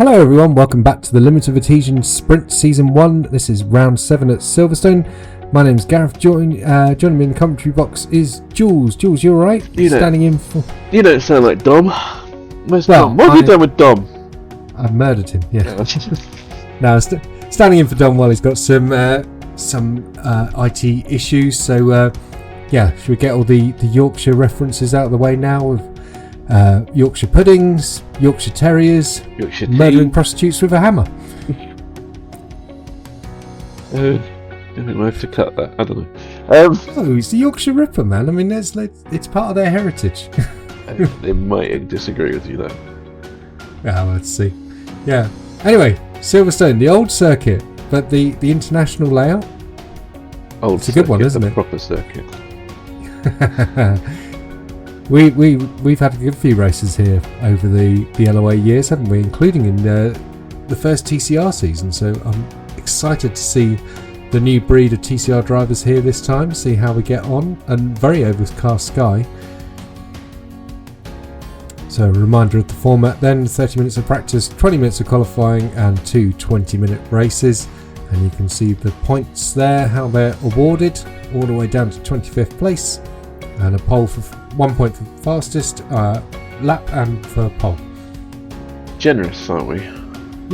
Hello everyone, welcome back to the Limited Adhesion Sprint Season 1. This is round 7 at Silverstone. My name's Gareth. Joining me in the commentary box is Jules. Jules, you alright? Standing in for... You don't sound like Dom. Where's Dom? What have you done with Dom? I've murdered him, yeah. No, standing in for Dom while he's got some IT issues. So, should we get all the Yorkshire references out of the way now? Of Yorkshire puddings, Yorkshire terriers, Yorkshire murdering prostitutes with a hammer. I think I have to cut that. I don't know. Oh, it's the Yorkshire Ripper, man. I mean, it's part of their heritage. They might disagree with you though. Let's see. Yeah. Anyway, Silverstone, the old circuit, but the international layout. It's a good one, isn't it? Proper circuit. We've had a good few races here over the LOA years, haven't we? Including in the first TCR season. So I'm excited to see the new breed of TCR drivers here this time. See how we get on, and very overcast sky. So a reminder of the format then: 30 minutes of practice, 20 minutes of qualifying, and 2 20-minute races. And you can see the points there, how they're awarded, all the way down to 25th place, and a pole for 1 point for fastest lap and for pole. Generous, aren't we?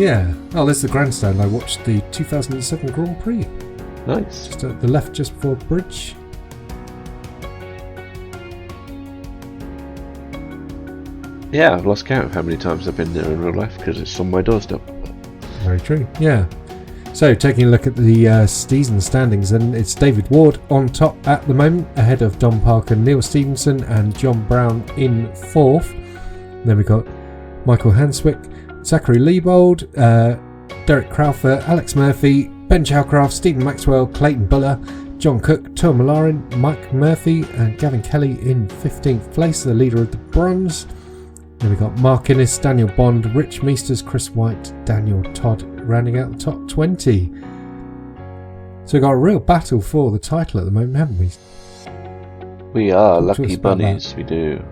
Yeah. Oh, there's the grandstand. I watched the 2007 Grand Prix. Nice. Just at the left, just before the bridge. Yeah, I've lost count of how many times I've been there in real life because it's on my doorstep. Very true. Yeah. So, taking a look at the season standings, and it's David Ward on top at the moment, ahead of Don Parker, Neil Stevenson, and John Brown in 4th. Then we've got Michael Hanswick, Zachary Liebold, Derek Crowther, Alex Murphy, Ben Chalcraft, Stephen Maxwell, Clayton Buller, John Cook, Tom Malarin, Mike Murphy, and Gavin Kelly in 15th place, the leader of the bronze. Then we've got Mark Innes, Daniel Bond, Rich Meesters, Chris White, Daniel Todd, rounding out the top 20. So we've got a real battle for the title at the moment, haven't we? We are lucky bunnies, we do.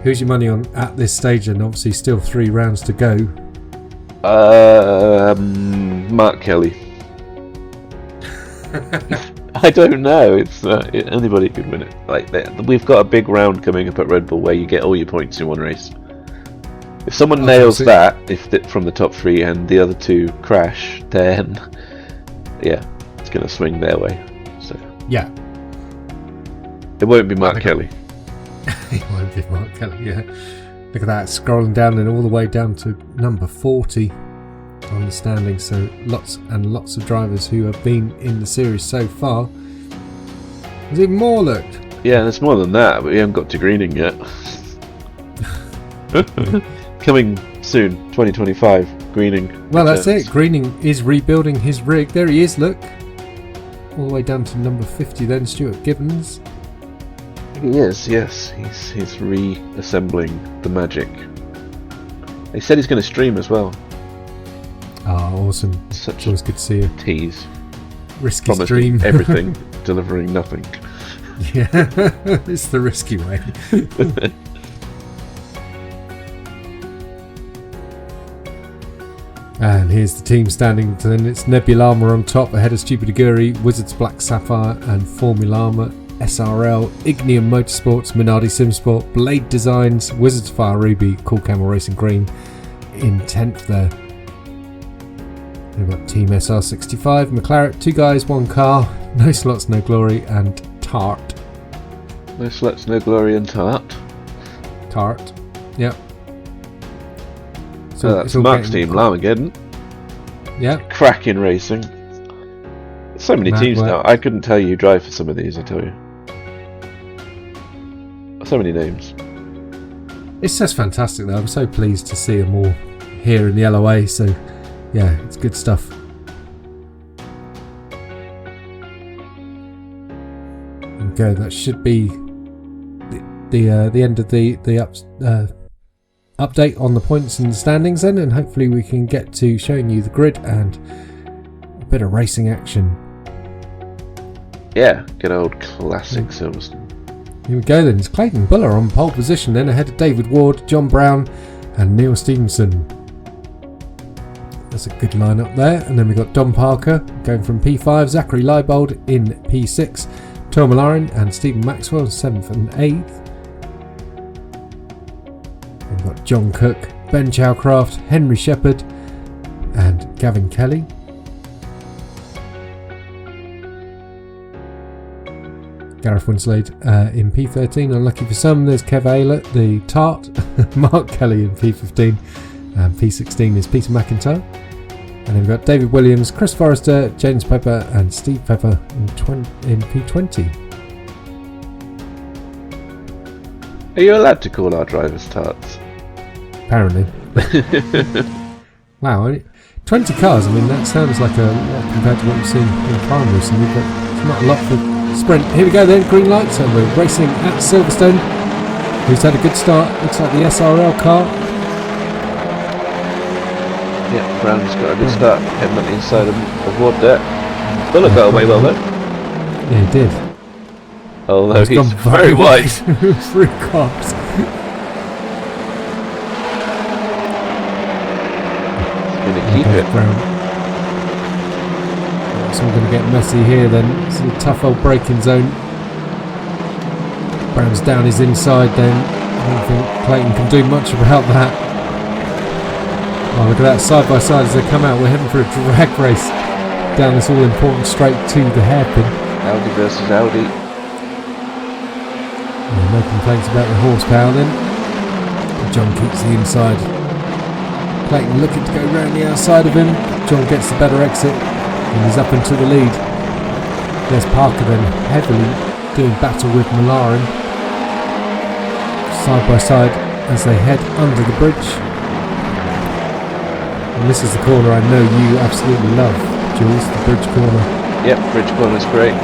Who's your money on at this stage? And obviously still 3 rounds to go. Mark Kelly. I don't know. It's anybody could win it. We've got a big round coming up at Red Bull where you get all your points in one race. If someone nails that, from the top 3 and the other 2 crash, then yeah, it's going to swing their way. So yeah, it won't be Mark Kelly. It won't be Mark Kelly. Yeah, look at that, scrolling down and all the way down to number 40 on the standings. So lots and lots of drivers who have been in the series so far. There's even more. Look. Yeah, there's more than that, but we haven't got to greening yet. Coming soon, 2025, Greening. Well, that's it. Greening is rebuilding his rig. There he is, look. All the way down to number 50 then, Stuart Gibbons. He is, yes. He's reassembling the magic. He said he's going to stream as well. Oh, awesome. Such always good to see you. Tease. Risky Promising stream. Everything, delivering nothing. Yeah, it's the risky way. And here's the team standing. Then it's Nebulama on top, ahead of Stupid Aguri, Wizards Black Sapphire, and Formulama, SRL, Ignium Motorsports, Minardi Simsport, Blade Designs, Wizards Fire Ruby, Cool Camel Racing Green in 10th there. We've got Team SR65, McLaren, 2 guys, 1 car, No Slots, No Glory, and Tart. No Slots, No Glory, and Tart. Tart, yep. So that's Mark's team, Larmageddon. Yeah. Cracking racing. So many teams now. I couldn't tell you who drive for some of these, I tell you. So many names. It's just fantastic though. I'm so pleased to see them all here in the LOA. So yeah, it's good stuff. Okay, that should be the end of the update on the points and the standings then, and hopefully we can get to showing you the grid and a bit of racing action. Yeah, good old classic Silverstone. Here we go then. It's Clayton Buller on pole position then, ahead of David Ward, John Brown, and Neil Stevenson. That's a good lineup there. And then we've got Don Parker going from P5, Zachary Leibold in P6, Tom Malarin and Stephen Maxwell 7th and 8th. We've got John Cook, Ben Chowcraft, Henry Shepherd and Gavin Kelly. Gareth Winslade in P13. Unlucky for some, there's Kev Aylett, the Tart, Mark Kelly in P15, and P16 is Peter McIntyre. And then we've got David Williams, Chris Forrester, James Pepper, and Steve Pepper in P20. Are you allowed to call our drivers tarts? Apparently. Wow, 20 cars, I mean, that sounds like a lot compared to what we've seen in Prime recently, but it's not a lot for sprint. Here we go then, green lights, and we're racing at Silverstone, who's had a good start. Looks like the SRL car. Yeah, Brown's got a good start, heading up the inside of Ward there. Bullock got away well though. Yeah, he did. Although he's very wide. Through cars. He's going to keep it. Brown. It's all going to get messy here then. It's a tough old braking zone. Brown's down his inside then. I don't think Clayton can do much about that. Oh, look at that, side by side as they come out. We're heading for a drag race down this all-important straight to the hairpin. Audi versus Audi. No complaints about the horsepower then. John keeps the inside. Clayton looking to go round the outside of him. John gets the better exit and he's up into the lead. There's Parker then, heavily doing battle with Malarin. Side by side as they head under the bridge. And this is the corner I know you absolutely love, Jules, the bridge corner. Yep, bridge corner's great.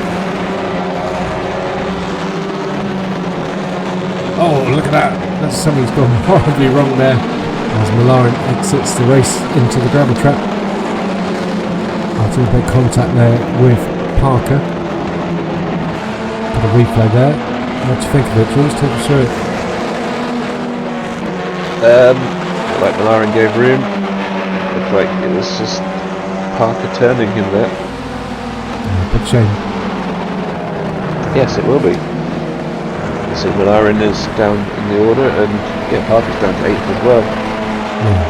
Oh, look at that. That's something's gone horribly wrong there. As Malarin exits the race into the gravel trap. After a big contact there with Parker. Got a replay there. What do you think of it, Jules? Take us through it. Like Malarin gave room. Looked like it was just Parker turning him there. Big shame. Yes, it will be. So Malarin is down in the order, and yeah, Parker's down to 8th as well. Yeah.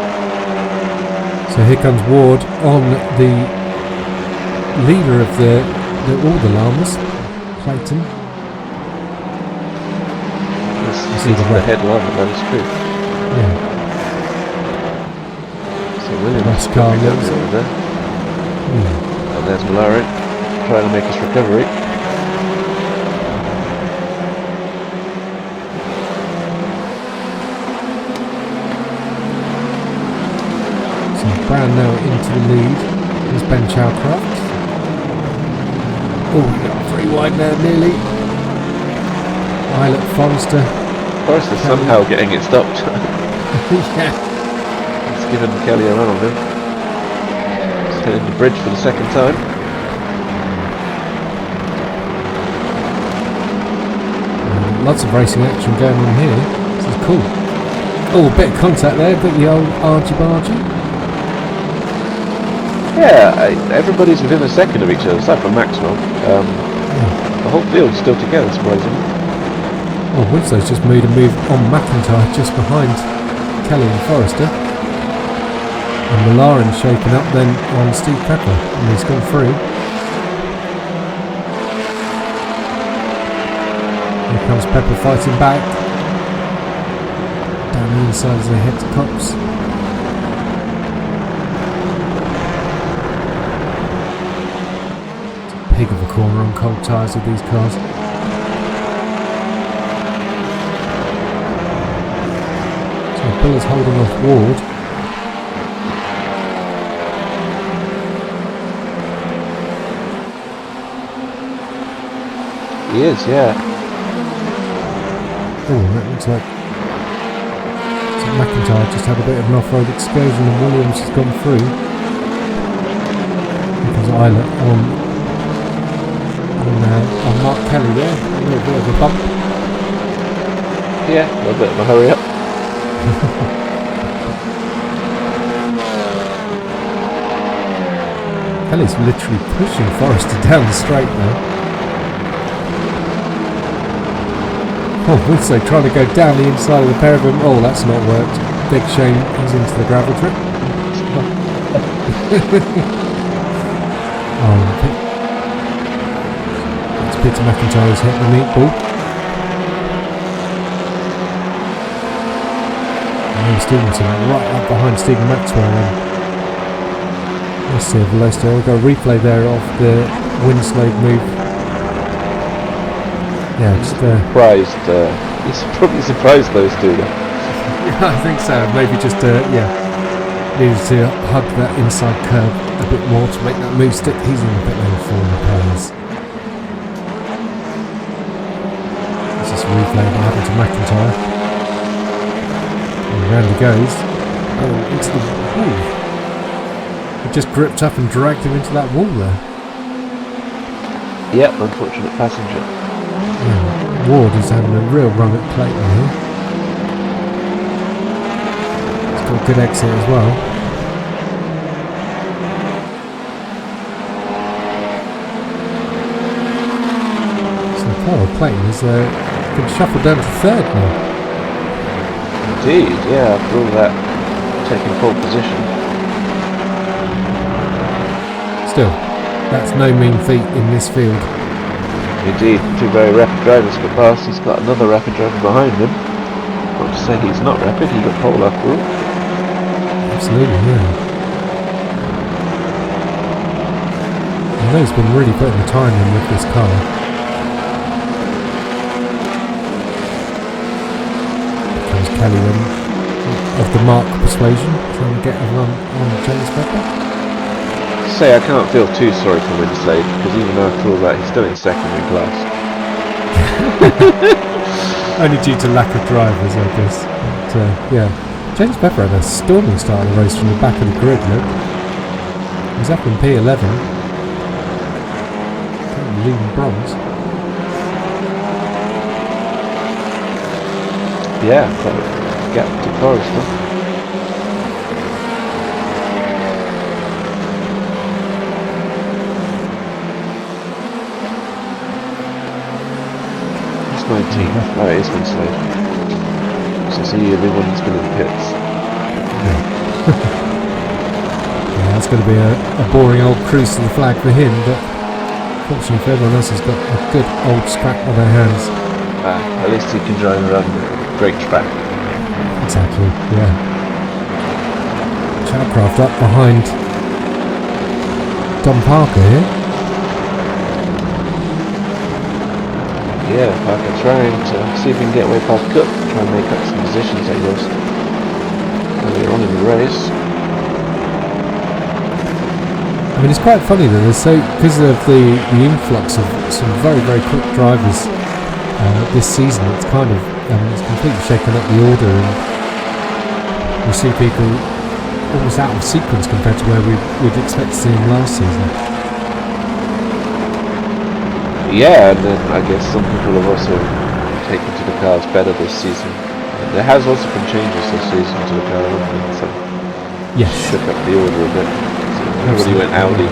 So here comes Ward on the leader of all the llamas, Clayton. This is the head llama, that is true. Yeah. So Williams car coming down over there. And there's Malarin trying to make his recovery. Brown now into the lead. There's Ben Chowcraft. Oh, we got 3 wide now nearly. Eilert, Forrester. Forrester's somehow getting it stopped. Yeah. It's given Kelly a run on him. He's hitting the bridge for the second time. Lots of racing action going on here. This is cool. Oh, a bit of contact there, a bit of the old argy-bargy. Yeah, everybody's within a second of each other, aside from Maxwell. The whole field's still together, surprisingly. Oh, Winslow's just made a move on McIntyre just behind Kelly and Forrester. And Malarin shaping up then on Steve Pepper, and he's gone through. Here comes Pepper fighting back. Down the inside as they head to Cops. Pig of a corner on cold tyres with these cars. So Bill is holding off Ward. He is, yeah. Oh, that looks like McIntyre just had a bit of an off-road excursion and Williams has gone through. Because Eilert on Mark Kelly there, a little bit of a bump. Yeah, a little bit of a hurry up. Kelly's literally pushing Forrester down the straight now. Oh, also trying to go down the inside of the pair of them. Oh, that's not worked. Big shame he's into the gravel trip. That's Peter McIntyre's hit the meatball. And Stevenson right up behind Stephen Maxwell. Let's see if Leicester. We've got a replay there of the Winslade move. Yeah, just surprised. He's probably surprised those two. I think so. Maybe just needed to hug that inside curve a bit more to make that move stick. He's in a bit low form of players. This is a replay what happened to McIntyre. And round he goes. Oh, into the wall. He just gripped up and dragged him into that wall there. Yep, unfortunate passenger. Yeah, Ward is having a real run at Clayton here. He's got a good exit as well. So poor Clayton has been shuffled down to third now. Indeed, yeah, after all that, taking pole position. Still, that's no mean feat in this field. Indeed, two very rapid drivers got past. He's got another rapid driver behind him. Not to say he's not rapid, he got pole after all. Absolutely, yeah. I know he's been really putting the time in with this car. Here comes Kelly then, of the Mark persuasion, trying to get a run on James Pepper. Say I can't feel too sorry for Winslade, because even after all that he's still in second in class. Only due to lack of drivers, I guess. But, yeah, James Pepper had a storming start of the race from the back of the grid, look. He's up in P11. Leading bronze. Yeah, quite a gap to Forrester. Oh, it is Winslade. So it's the one that's been in the pits. Yeah, that's going to be a boring old cruise to the flag for him, but fortunately for everyone else, he's got a good old scrap on their hands. At least he can drive around a great track. Exactly, yeah. Chatcraft up behind Don Parker here. Yeah, Parker trying to see if he can get away past Cook, try and make up some positions that he lost earlier on in the race. I mean, it's quite funny that there's because of the influx of some very, very quick drivers this season, it's kind of it's completely shaken up the order, and you see people almost out of sequence compared to where we'd expect to see them last season. Yeah, and then I guess some people have also taken to the cars better this season. And there has also been changes this season to the car, so yes, shook up the order a bit. So everybody went Audi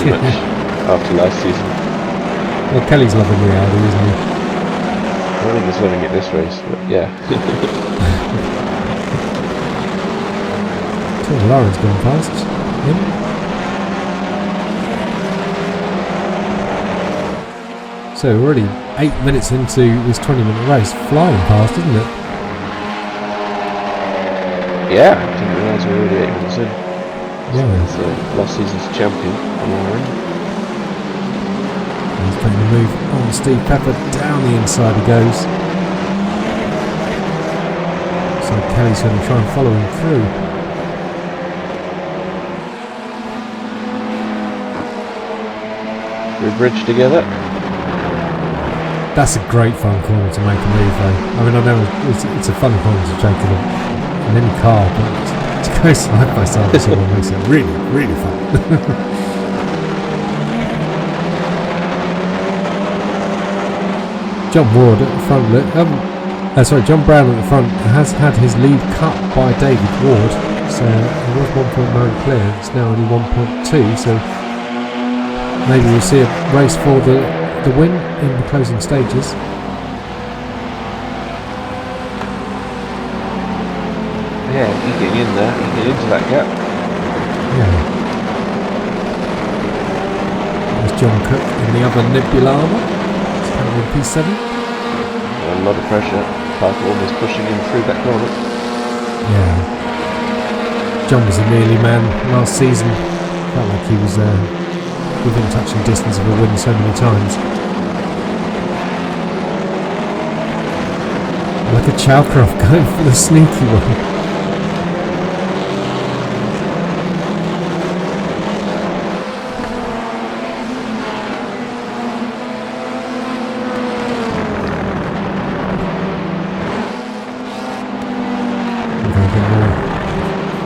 pretty much after last season. Well, Kelly's loving the Audi, isn't he? I think he's loving it this race, but yeah. Lauren's going past him. So we're already 8 minutes into this 20-minute race, flying past, isn't it? Yeah, I didn't realise we were already 8 minutes in. Yeah. It's last season's champion, Lauren. He's playing the move on Steve Pepper, down the inside he goes. So Kelly's going to try and follow him through. We're bridged together. That's a great fun corner to make a move though. I mean, I know it's a fun corner to take in any car, but to go side by side with someone makes it really, really fun. John Ward at the front, John Brown at the front has had his lead cut by David Ward, it was 1.9 clear. It's now only 1.2. So maybe we'll see a race for the win in the closing stages. Yeah, getting in there, getting into that gap. Yeah. There's John Cook in the other Nebula armour. It's currently in P7. A lot of pressure. Parker almost pushing him through that corner. Yeah. John was a nearly man last season. Felt like he was within touching distance of a win so many times. Look at Chalcroft going for the sneaky one.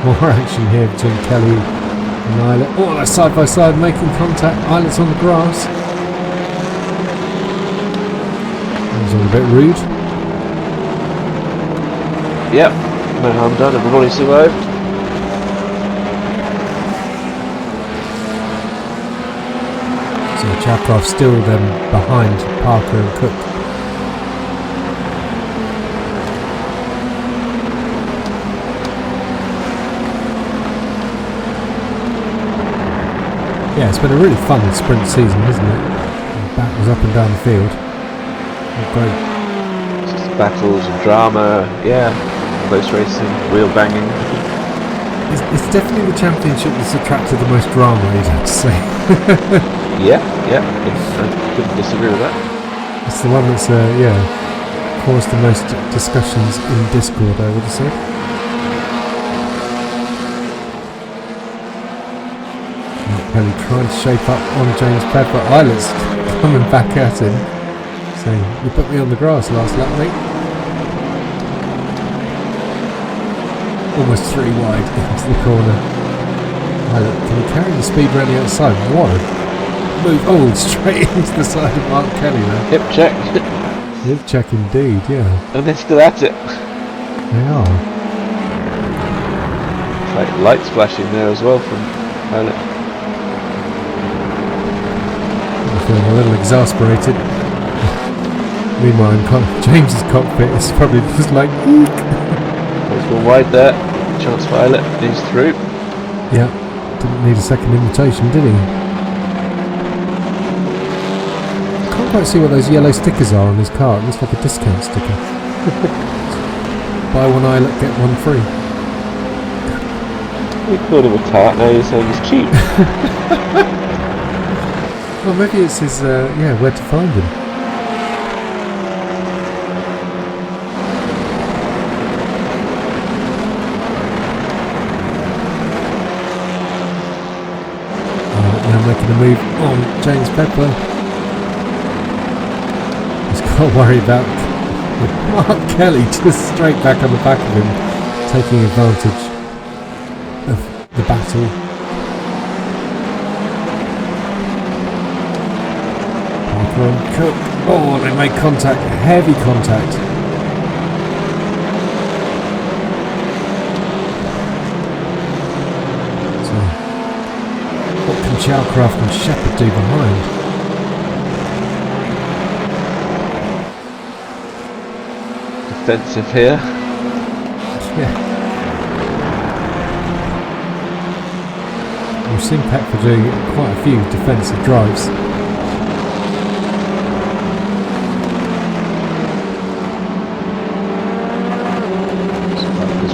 More action here between Kelly and Islet. Oh, they're side by side making contact. Islet's on the grass. That was all a bit rude. Yep, no harm done. Everybody survived. So Chalcroft still then behind Parker and Cook. Yeah, it's been a really fun sprint season, isn't it? Battles up and down the field. Great. Just battles and drama, yeah. Close racing, wheel banging. It's definitely the championship that's attracted the most drama, you'd have to say. Yeah, I couldn't disagree with that. It's the one that's, caused the most discussions in Discord, I would have said. Kelly trying to shape up on James Pepper. Islet's coming back at him, saying, "You put me on the grass last lap, mate." Almost 3 wide into the corner. Islet, can he carry the speed around the outside? What a move! Oh, straight into the side of Mark Kelly there. Hip check. Hip check indeed, yeah. And they're still at it. They are. It's like lights flashing there as well from Islet. Feeling a little exasperated. Meanwhile, in James's cockpit, it's probably just like, eek. He's gone wide there. Chance for Islet. He's through. Yeah, didn't need a second invitation, did he? Can't quite see what those yellow stickers are on his car. It looks like a discount sticker. Buy one Islet, get one free. We called him a tart, now you're saying he's cheap. Well, maybe it's his, where to find him. Now making a move on James Pepper. He's got to worry about Mark Kelly just straight back on the back of him, taking advantage of the battle. Cook. Oh, they made contact, heavy contact. So, what can Chalcroft and Shepherd do behind? Defensive here. Yeah. We've seen Peckford doing quite a few defensive drives.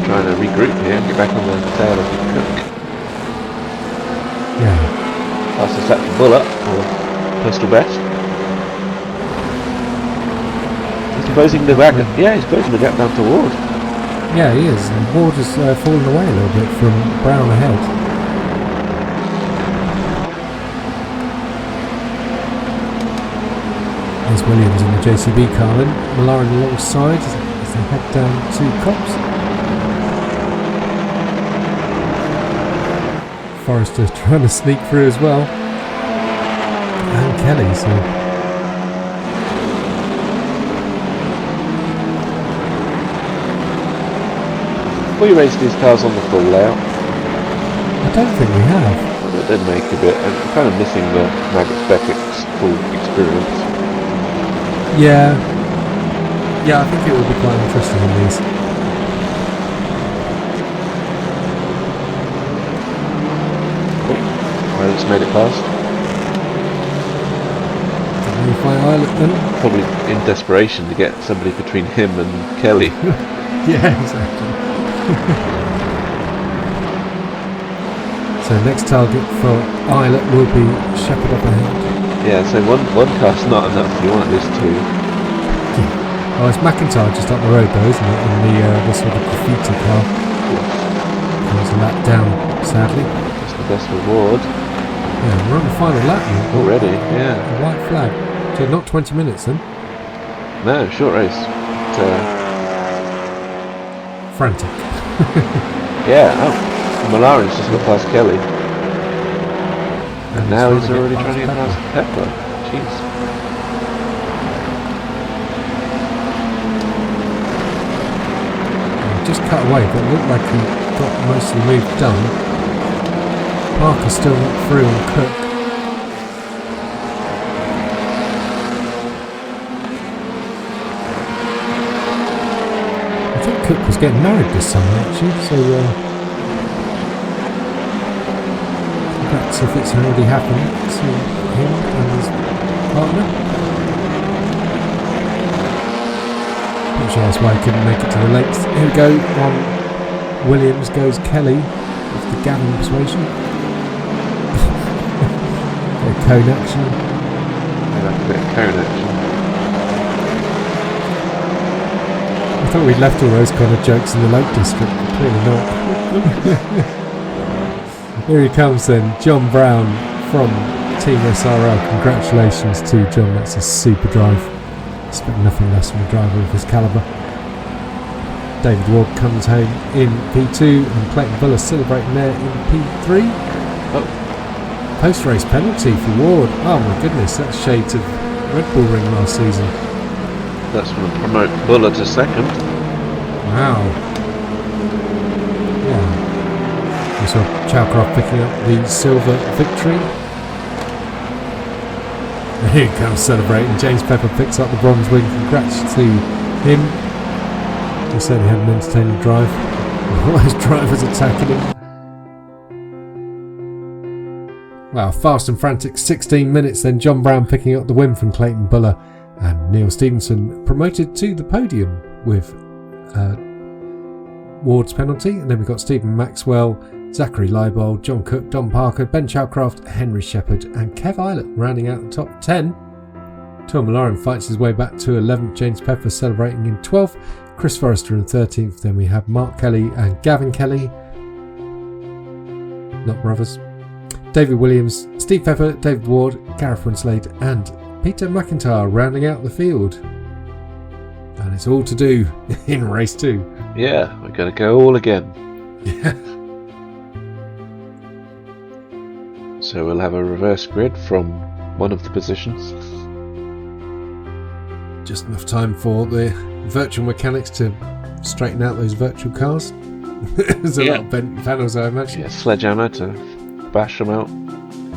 Trying to regroup here and get back on the tail of the Cook. Yeah. Fastest lap for Bullock, or personal best. He's closing the gap. Yeah, he's closing the gap down to Ward. Yeah, he is. And Ward has fallen away a little bit from Brown ahead. There's Williams in the JCB car then. Malloran alongside as they head down to Cops. Forrester trying to sneak through as well. And Kelly, so. We raced these cars on the full layout. don't think we have. Well, it did make a bit. I'm kind of missing the Magnus Beckett's full experience. Yeah. Yeah, I think it would be quite interesting in these. Ireland's made it past. Ireland then. Probably in desperation to get somebody between him and Kelly. Yeah, exactly. So next target for Islet will be Shepherd up ahead. Yeah, so one car's not enough. You want at least two. Yeah. Oh, it's McIntyre just up the road though, isn't it? In the sort of graffiti car. Comes a lap down, sadly. That's the best reward. Yeah, we're on the final lap now. Already, yeah. A white flag. So not 20 minutes then? No, short race. Frantic. Yeah, Malaren's just got past Kelly. And now he's already trying to get past Pepper. Jeez. Just cut away, but it looked like he got most of the move done. Parker still not through on Cook. I think Cook was getting married this summer actually, so perhaps if it's already happened to him and his partner. Not sure that's why he couldn't make it to the lakes. Here we go, on Williams goes Kelly with the Gavin persuasion. Cone action. I like a bit of cone action. I thought we'd left all those kind of jokes in the Lake District, but clearly not. Here he comes then, John Brown from Team SRL. Congratulations to John, that's a super drive. Expect nothing less from a driver of his calibre. David Ward comes home in P2 and Clayton Buller celebrating there in P3. Oh. Post-race penalty for Ward. Oh my goodness, that's shades of Red Bull Ring last season. That's going to promote Buller to second. Wow. Yeah. We saw Chalcroft picking up the silver victory. And here he comes celebrating. James Pepper picks up the bronze win. Congrats to him. He certainly had an entertaining drive. All those drivers attacking him. Wow, fast and frantic 16 minutes then. John Brown picking up the win from Clayton Buller, and Neil Stevenson promoted to the podium with Ward's penalty. And then we've got Stephen Maxwell, Zachary Leibold, John Cook, Don Parker, Ben Chalcroft, Henry Shepherd and Kev Islet rounding out the top 10. Tom Lauren fights his way back to 11th, James Pepper celebrating in 12th, Chris Forrester in 13th. Then we have Mark Kelly and Gavin Kelly, not brothers. David Williams, Steve Pepper, David Ward, Gareth Winslade and Peter McIntyre rounding out the field. And it's all to do in race 2. Yeah, we're going to go all again. Yeah. So we'll have a reverse grid from one of the positions. Just enough time for the virtual mechanics to straighten out those virtual cars. There's a lot of bent panels, I imagine. Yeah, sledgehammer to bash them out.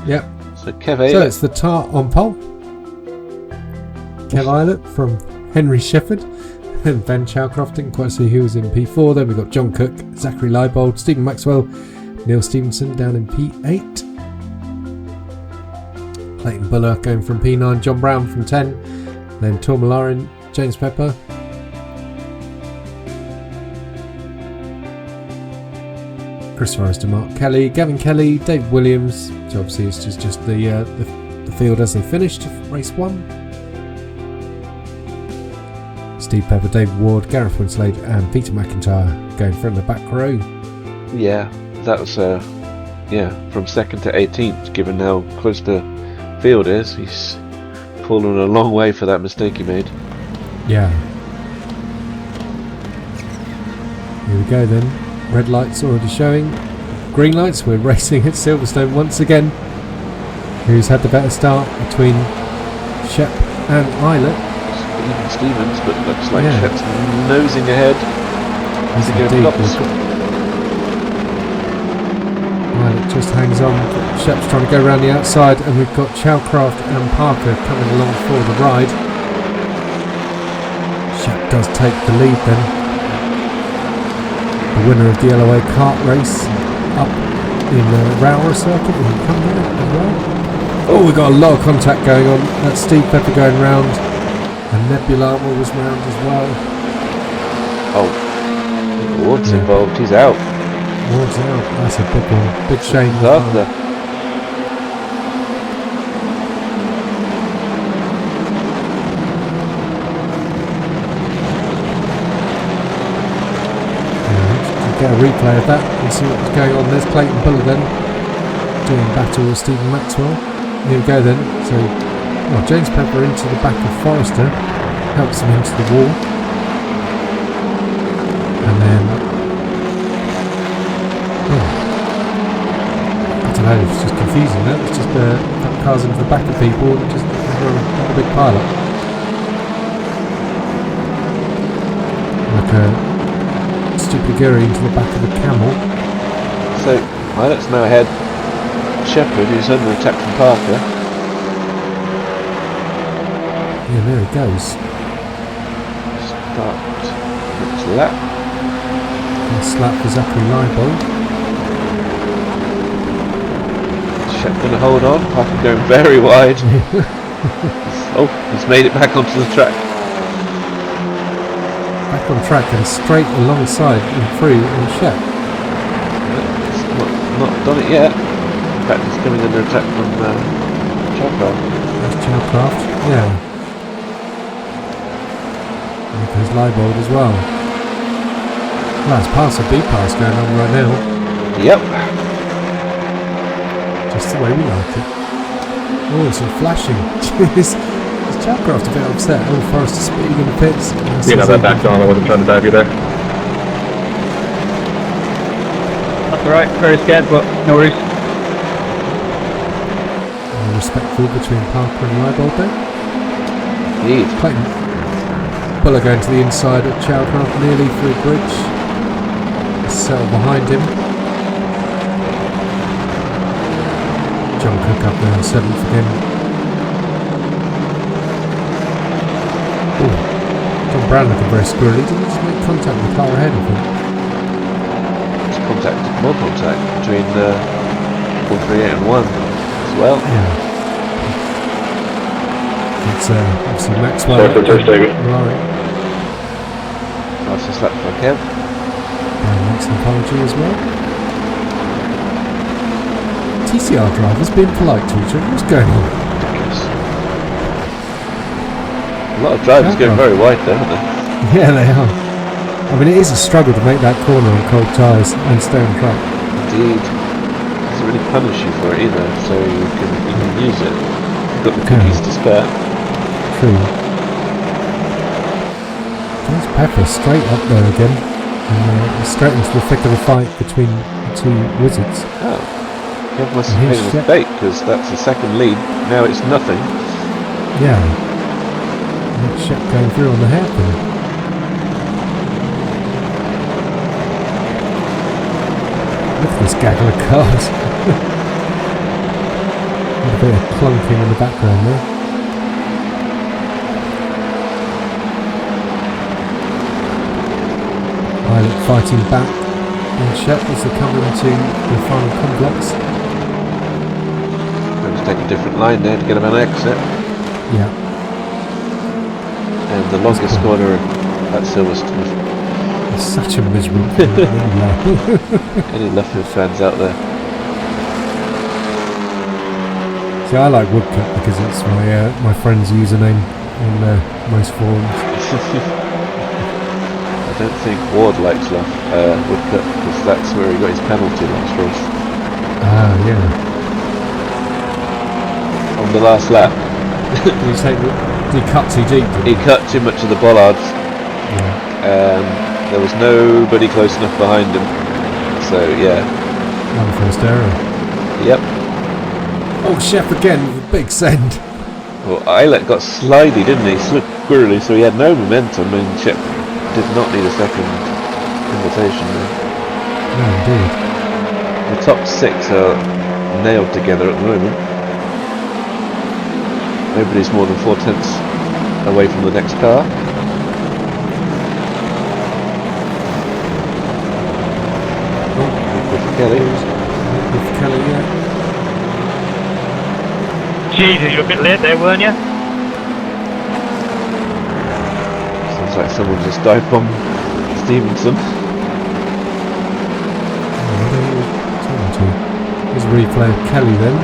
Yep. So Kev Islet. So it's the Tart on pole. Kev Islet from Henry Shepherd and Ben Chalcroft. Didn't quite see who was in P4. Then we've got John Cook, Zachary Leibold, Stephen Maxwell, Neil Stevenson down in P8. Clayton Buller going from P9, John Brown from 10, then Tom Lauren, James Pepper. Chris Forrester, Mark Kelly, Gavin Kelly, David Williams. So obviously it's just the field as they finished race 1. Steve Pepper, David Ward, Gareth Winslade and Peter McIntyre going from the back row. Yeah, that was from 2nd to 18th, given how close the field is. He's fallen a long way for that mistake he made. Yeah. Here we go then. Red lights already showing. Green lights, we're racing at Silverstone once again. Who's had the better start between Shep and Islet? Even Stevens, but looks like Shep's nosing ahead. Islet just hangs on. Shep's trying to go around the outside, and we've got Chalcraft and Parker coming along for the ride. Shep does take the lead then. The winner of the LOA kart race up in Rowra circuit will come there as well. Oh, we've got a lot of contact going on. That's Steve Pepper going round, and Nebulama was round as well. Oh, Ward's involved. He's out. Ward's out. That's a big one. Big shame. After. Get a replay of that and see what's going on. There's Clayton Buller then doing battle with Stephen Maxwell. Here we go then. So James Pepper into the back of Forrester, helps him into the wall, and then I don't know, it's just confusing that. It's just cars into the back of people and just a big pile up. Like a Stupiguri into the back of the camel. So, Pilot's now ahead. Shepherd, who's under attack from Parker. Yeah, there he goes. Start next lap. Nice slap for Zachary Leibold. Shep going to hold on. Parker going very wide. He's made it back onto the track. Back on track and straight alongside and through and Shep. It's not done it yet. In fact, he's coming under attack from Chalcraft. That's Chalcraft, yeah. And there's Leibold as well. Well, that's pass or B-pass going on right now. Yep. Just the way we like it. Oh, some flashing. Jeez. Chalcraft a bit upset. Oh, Forrester speeding in the pits. That back on. I wasn't trying to dive you there. That's alright. Very scared, but no worries. Respectful between Parker and Leibold there. Indeed. Clayton Buller going to the inside at Chalcraft, nearly through the bridge. Settle behind him. John Cook up there in 7th again. John Brown looking very squirrely. Didn't he just make contact with the car ahead of him? It's more contact between 138 and 1 as well. Yeah. It's obviously Maxwell. Right. Fastest lap for Kev. Makes an apology as well. TCR drivers being polite to each other. What's going on? A lot of drivers going very wide there, aren't they? Yeah, they are. I mean, it is a struggle to make that corner on cold tyres and stay on track. Indeed. It doesn't really punish you for it either, so you can use it. You've got the cookies to spare. True. James Pepper straight up there again. And straight into the thick of the fight between the two wizards. Oh. Kev must have made a mistake, because that's the second lead. Now it's nothing. Yeah. Shep going through on the hairpin. Look at this gaggle of cars. A bit of clunking in the background there. Pilot fighting back and Shep as they come into the final complex. Let's take a different line there to get him an exit. Yeah. And the longest corner at Silverstone. It's such a miserable Any Luffield fans out there? See, I like Woodcut because it's my friend's username in most forums. I don't think Ward likes Woodcut because that's where he got his penalty last race. Ah, yeah. On the last lap. Did you say that he cut too deep? He cut too much of the bollards. Yeah. There was nobody close enough behind him. So, yeah. One first error. Yep. Oh, Shep again with a big send. Well, Eilert got slidey, didn't he? Slipped squirrely, so he had no momentum, and Shep did not need a second invitation there. No, indeed. It's top 6 are nailed together at the moment. Nobody's more than 4/10 away from the next car. Good for Kelly. Good for Kelly, yeah. Jesus, you were a bit late there, weren't you? Sounds like someone just dive bombed Stevenson. Here's a replay of Kelly then.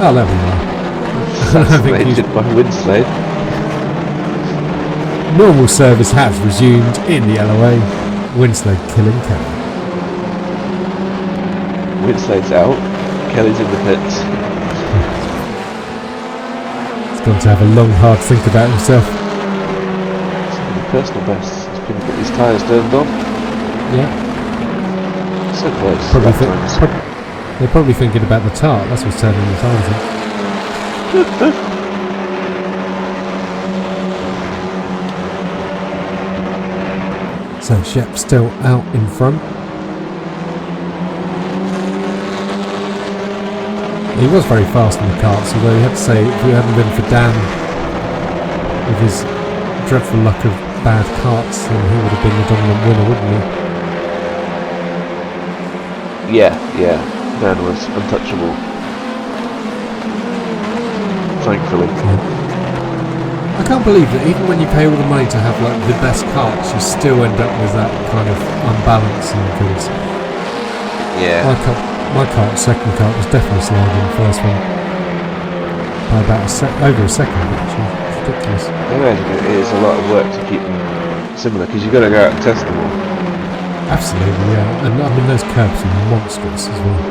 Oh, there we are. Assassinated by Winslade. Normal service has resumed in the LOA. Winslade killing Kelly. Winslade's out. Kelly's in the pits. He's going to have a long, hard think about himself. It's going to be personal best. He's going to get these tyres turned on. Yeah. So close. They're probably thinking about the tart. That's what's turning the tyres on. So Shep still out in front. He was very fast in the karts, although you have to say, if it hadn't been for Dan with his dreadful luck of bad karts, then he would have been the dominant winner, wouldn't he? Yeah. Dan was untouchable. Thankfully. I can't believe that even when you pay all the money to have like the best karts, you still end up with that kind of unbalance and things. Yeah. My kart, second kart, was definitely slower than the first one by about over a second, which is ridiculous. It is a lot of work to keep them similar because you've got to go out and test them all. Absolutely, yeah. And I mean, those curbs are monstrous as well.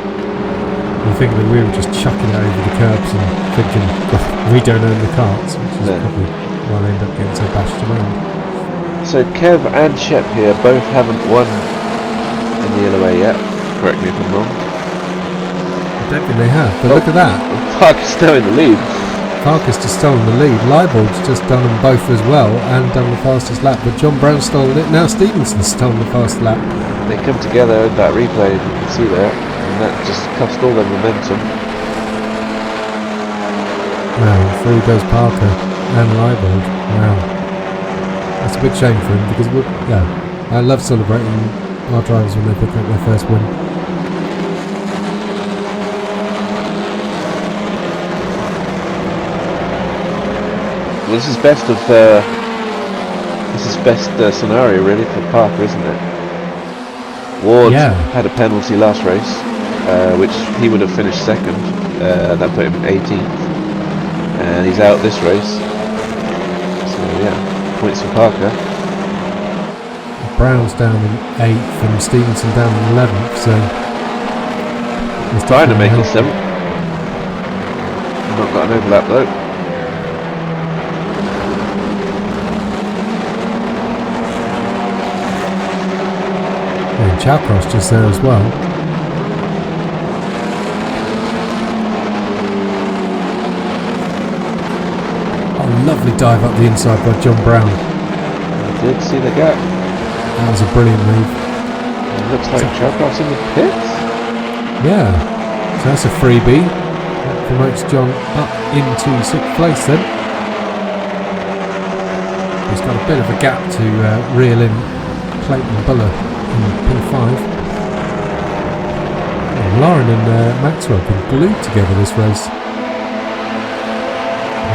You're thinking that we were just chucking it over the curbs and thinking, well, we don't own the karts, which is probably why they end up getting so bashed around. So Kev and Shep here both haven't won in the LOA yet. Correct me if I'm wrong. I don't think they have, but look at that. Parker's still in the lead. Parker's just stolen the lead. Leibold's just done them both as well and done the fastest lap, but John Brown's stolen it. Now Stevenson's stolen the fastest lap. They come together in that replay, you can see there, and that just cost all their momentum. Wow, through goes Parker and Leibold. Wow. That's a big shame for him because I love celebrating our drivers when they pick up their first win. Well, this is best scenario really for Parker, isn't it? Ward had a penalty last race, which he would have finished second. That put him 18th, and he's out this race. So yeah, points for Parker. Brown's down in 8th and Stevenson down in 11th, so he's trying to make it 7th. Not got an overlap though. And Chalcross just there as well. Oh, lovely dive up the inside by John Brown. I did see the gap. That was a brilliant move. It looks like Chalcross in the pits. Yeah, so that's a freebie. That promotes John up into 6th place then. He's got a bit of a gap to reel in Clayton Buller in P5. Oh, Lauren and Maxwell have been glued together this race.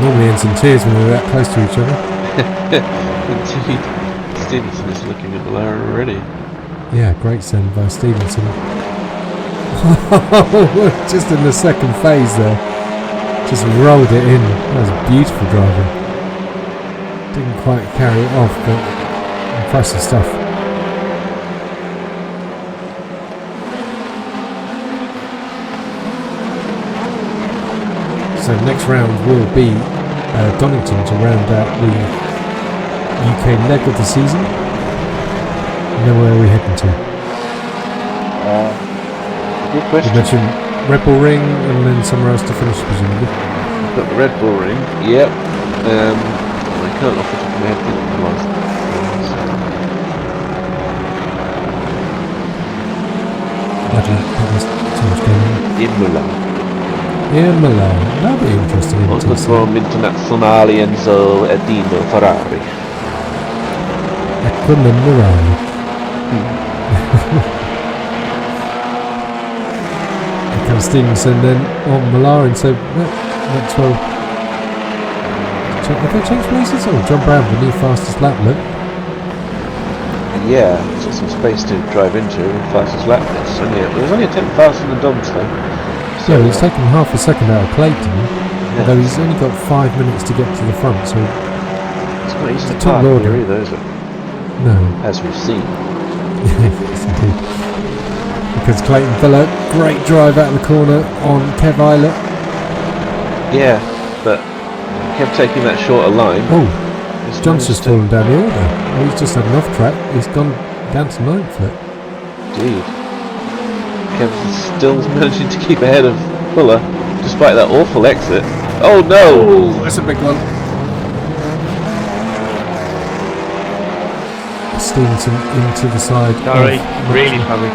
Normally ends in tears when they're that close to each other. Indeed. Stevenson is looking at Lauren already. Yeah, great send by Stevenson. Just in the second phase there. Just rolled it in. That was beautiful driving. Didn't quite carry it off, but impressive stuff. So next round will be Donington to round out the UK leg of the season. And then where are we heading to? Good question. You mentioned Red Bull Ring and then somewhere else to finish, presumably. Got the Red Bull Ring. Yep. I can't off the top of my head think of the last. Sadly, that was too much going on. Imola. Imola. That'll be interesting. Autodromo Internazionale Enzo Edino Ferrari. Equanimous. Here comes Stevenson then on Malarin, so Maxwell. Have they changed places? Oh, John Brown, the new fastest lap, look. Yeah, it's got some space to drive into and fastest lap. It was only a tenth faster than Dom's though. So, yeah, he's taken half a second out of Clayton, although he's only got 5 minutes to get to the front, so it's not easy to top park order here either, is it? No. As we've seen. Yes, indeed. Because Clayton Villa, great drive out of the corner on Kev Islet. Yeah, but kept taking that shorter line. Oh, John's just fallen down the order. Oh, he's just had an off track. He's gone down to 9th. Indeed. Kev's still managing to keep ahead of Fuller, despite that awful exit. Oh no! Oh, that's a big one. Stevenson into the side. Sorry, really sorry.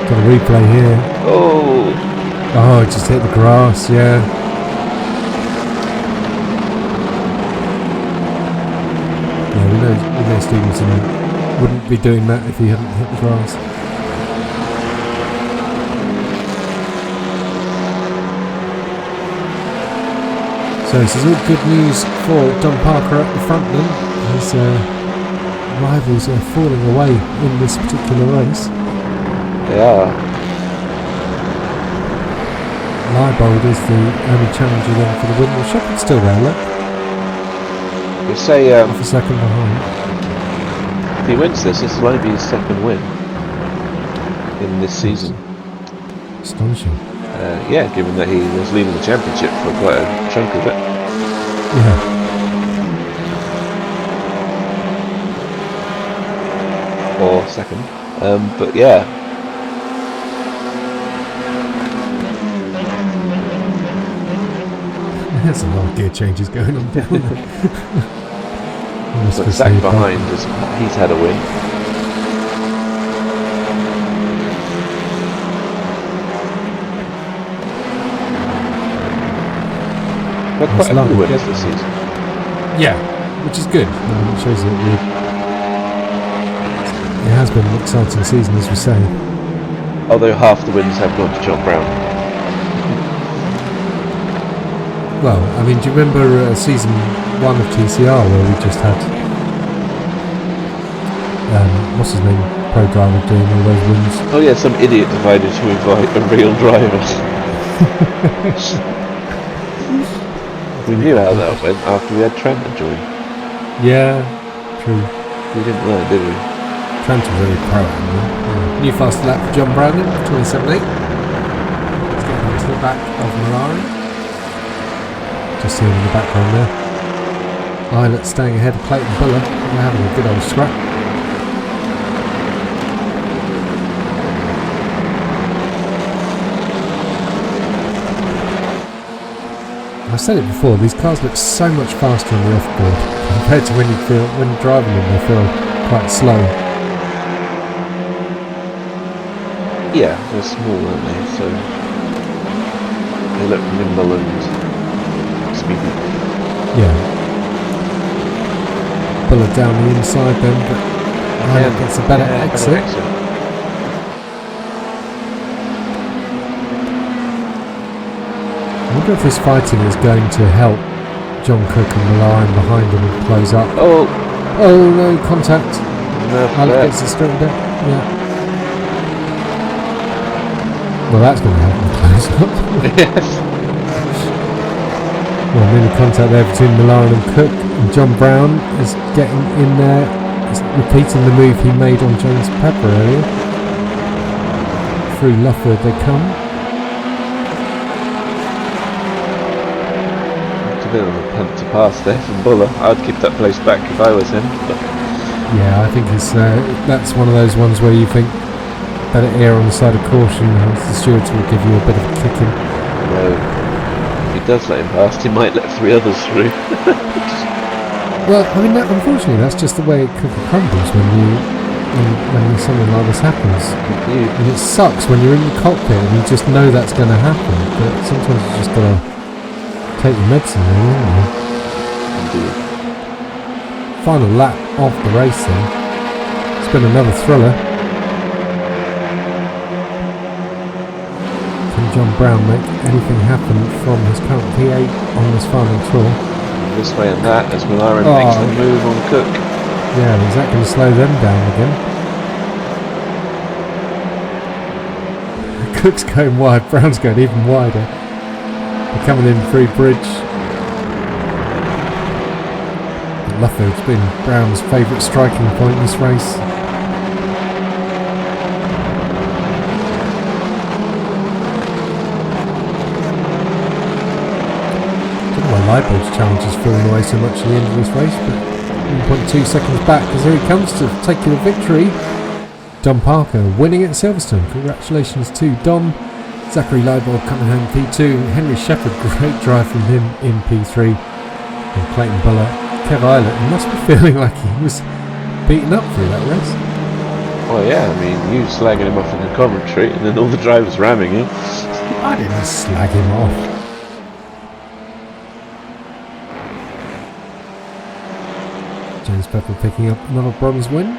Got a replay here. Oh, it just hit the grass, yeah. Yeah, we know Stevenson wouldn't be doing that if he hadn't hit the grass. So this is all good news for Don Parker at the front then. His rivals are falling away in this particular race. they are. Leibold is the only challenger then for the win. Well, Shepherd's still there, look. You say Half a second behind. if he wins this will only be his second win in this season. Astonishing. Yeah, given that he was leading the championship for quite a chunk of it. Yeah. Or second. But yeah. There's a lot of gear changes going on down there. But Zach behind, he's had a win. But quite a few winners this season. Yeah, which is good. It shows that it has been an exciting season, as we say. Although half the wins have gone to John Brown. Well, I mean, do you remember season 1 of TCR where we just had what's his name, pro driver doing all those wins? Oh yeah, some idiot decided to invite a real driver. We knew how that went after we had Trent join. Yeah, true. We didn't learn, did we? Trent was very pro. New fast lap for John Brandon, 27.8. Let's get on to the back of Malari. Just seeing in the background there. Islet staying ahead of Clayton Buller. They're having a good old scrap. I've said it before, these cars look so much faster on the off-board compared to when you're driving them, they feel quite slow. Yeah, they're small, aren't they? So they look nimble and speedy. Yeah. Buller down the inside then, but Islet gets a better exit. I wonder if this fighting is going to help John Cook and Malarian behind him and close up. Oh No, contact. Islet gets it straightened out. Yeah. Well, that's going to help him close up. Yes. Well, nearly contact there between Malarian and Cook. And John Brown is getting in there. He's repeating the move he made on James Pepper earlier. Through Lufford they come. Bit of a punt to pass there from Buller. I'd keep that place back if I was him. But yeah, I think it's that's one of those ones where you think better err on the side of caution. The stewards will give you a bit of a kicking. no, you does let him past, he might let 3 others through. Well, I mean, unfortunately, that's just the way cookie crumbles when something like this happens. And it sucks when you're in the cockpit and you just know that's going to happen, but sometimes you just got to take your medicine, really, haven't you? Indeed. Final lap of the race then. It's been another thriller. Can John Brown make anything happen from his current P8 on this final tour? This way and that as McLaren makes the move on Cook. Yeah, is that going to slow them down again? Cook's going wide, Brown's going even wider. They're coming in through bridge. Luffeld's been Brown's favourite striking point in this race. Leibold's challenge is falling away so much at the end of this race, but 1.2 seconds back as here he comes to take the victory. Dom Parker winning at Silverstone. Congratulations to Dom. Zachary Leibold coming home P2. Henry Shepherd, great drive from him in P3. And Clayton Buller, Kev Islet, he must be feeling like he was beaten up through that race. Well, yeah, I mean, you slagging him off in the commentary and then all the drivers ramming him. I didn't slag him off. James Pepper picking up another bronze win.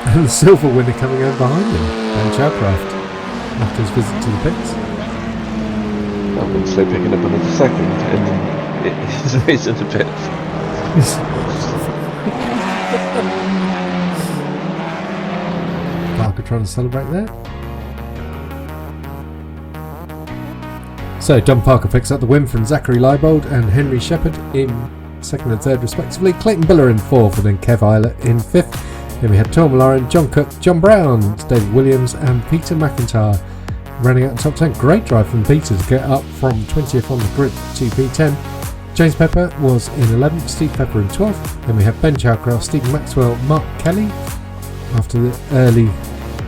And the silver winner coming out behind him, Ben Chowcraft, after his visit to the pits. I'm going to say picking up another second in his race in the pits. Parker trying to celebrate there. So Don Parker picks up the win from Zachary Leibold and Henry Shepherd in 2nd and 3rd respectively. Clayton Buller in 4th and then Kev Islet in 5th. Then we had Tom Lauren, John Cook, John Brown, David Williams and Peter McIntyre running out in top 10. Great drive from Peter to get up from 20th on the grid to P10. James Pepper was in 11th, Steve Pepper in 12th. Then we have Ben Chowcraft, Stephen Maxwell, Mark Kelly after the early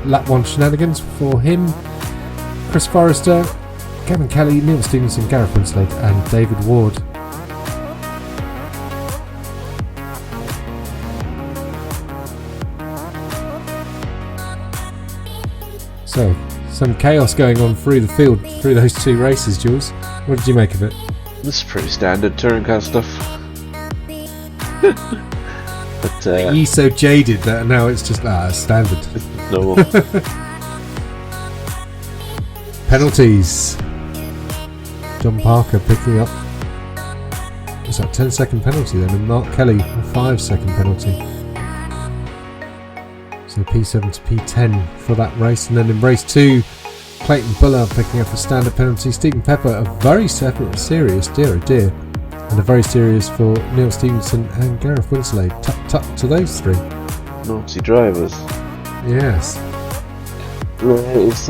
lap 1 shenanigans for him. Chris Forrester, Kevin Kelly, Neil Stevenson, Gareth Winslade and David Ward. So, some chaos going on through the field through those 2 races, Jules. What did you make of it? This is pretty standard touring car stuff. But Are you so jaded that now it's just standard? It's normal. Penalties. John Parker picking up. Was that 10-second penalty then? And Mark Kelly a 5-second penalty. So P7 to P10 for that race. And then in race 2, Clayton Buller picking up a standard penalty. Stephen Pepper, a very serious, dear oh dear. And a very serious for Neil Stevenson and Gareth Winslade. Tut to those 3. Naughty drivers. Yes. Parker's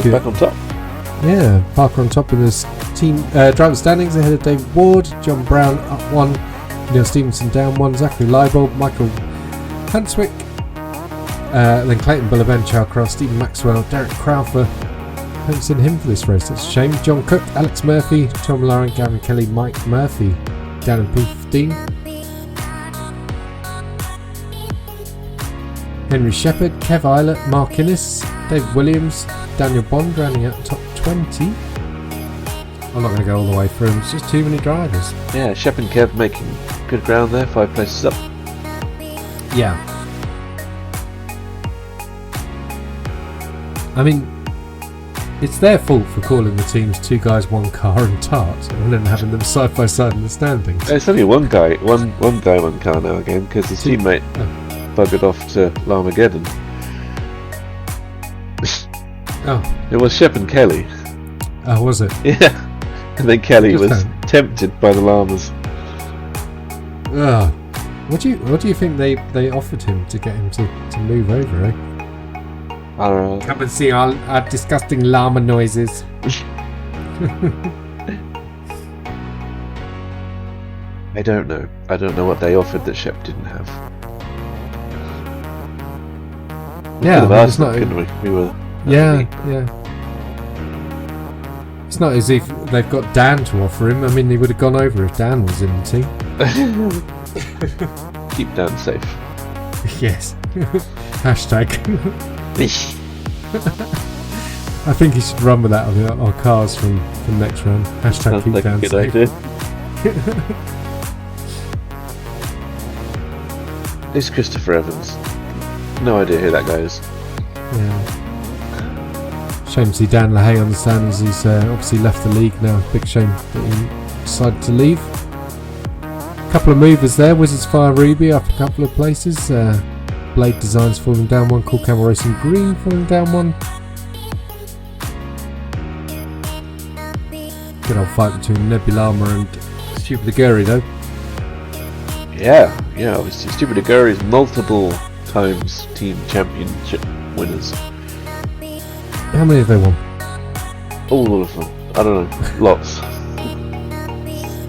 back on top. Yeah, Parker on top of his team driver standings ahead of David Ward. John Brown up 1. Neil Stevenson down 1. Zachary Leibold, Michael Hanswick. Then Clayton Buller, Ben Chowcraft, Stephen Maxwell, Derek Crowther. Haven't seen him for this race, that's a shame. John Cook, Alex Murphy, Tom Lauren, Gavin Kelly, Mike Murphy down in P15. Henry Shepherd, Kev Islet, Mark Innes, David Williams, Daniel Bond rounding out the top 20. I'm not going to go all the way through, it's just too many drivers. Yeah, Shep and Kev making good ground there, 5 places up. Yeah. I mean, it's their fault for calling the teams 2 guys, 1 car and tart, and then having them side by side in the standings. It's only one guy, one guy, 1 car now again, because his teammate buggered off to Larmageddon. Oh. It was Shep and Kelly. Oh, was it? Yeah. And then Kelly was tempted by the llamas. What do you think they offered him to get him to move over, eh? I don't know. Come and see our disgusting llama noises. I don't know. I don't know what they offered that Shep didn't have. We Yeah, could have asked it's not. them, couldn't we? We were. Yeah. It's not as if they've got Dan to offer him. I mean, he would have gone over if Dan was in the team. Keep Dan safe. Yes. Hashtag. I think he should run with that on our cars from next round. Hashtag Sounds keep like Dan a good safe. idea. It's Christopher Evans. No idea who that guy is. Yeah. Shame to see Dan LaHaye on the stands. He's obviously left the league now. Big shame that he decided to leave. A couple of movers there. Wizards Fire Ruby up a couple of places. Blade Designs falling down one. Cool Camel Racing Green falling down one. Good old fight between Nebulama and Stupid Aguri though. Yeah, obviously Stupid Aguri is multiple times team championship winners. How many have they won? All of them. I don't know. Lots.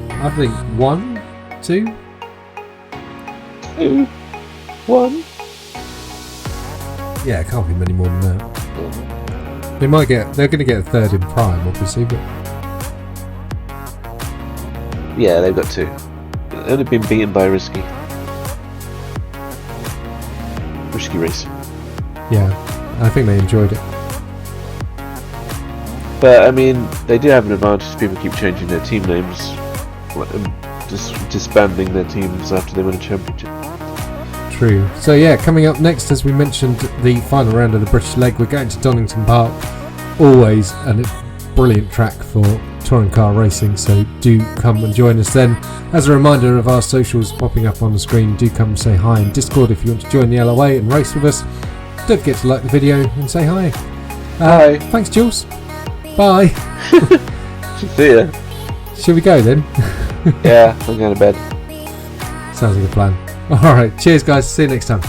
I think 1, 2. 2, 1. Yeah, it can't be many more than that. They're going to get a third in Prime, obviously, but Yeah, they've got 2. They've only been beaten by Risky Racing. yeah, I think they enjoyed it. But I mean, they do have an advantage. People keep changing their team names, just disbanding their teams after they win a championship. True. So yeah, coming up next, as we mentioned, the final round of the British Leg, we're going to Donington Park. Always a brilliant track for touring car racing, so do come and join us then. As a reminder of our socials popping up on the screen, do come and say hi in Discord if you want to join the LOA and race with us. Don't forget to like the video and say hi. Hi. Thanks, Jules. Bye. See ya. Shall we go then? Yeah, I'm going to bed. Sounds like a plan. Alright, cheers guys, see you next time.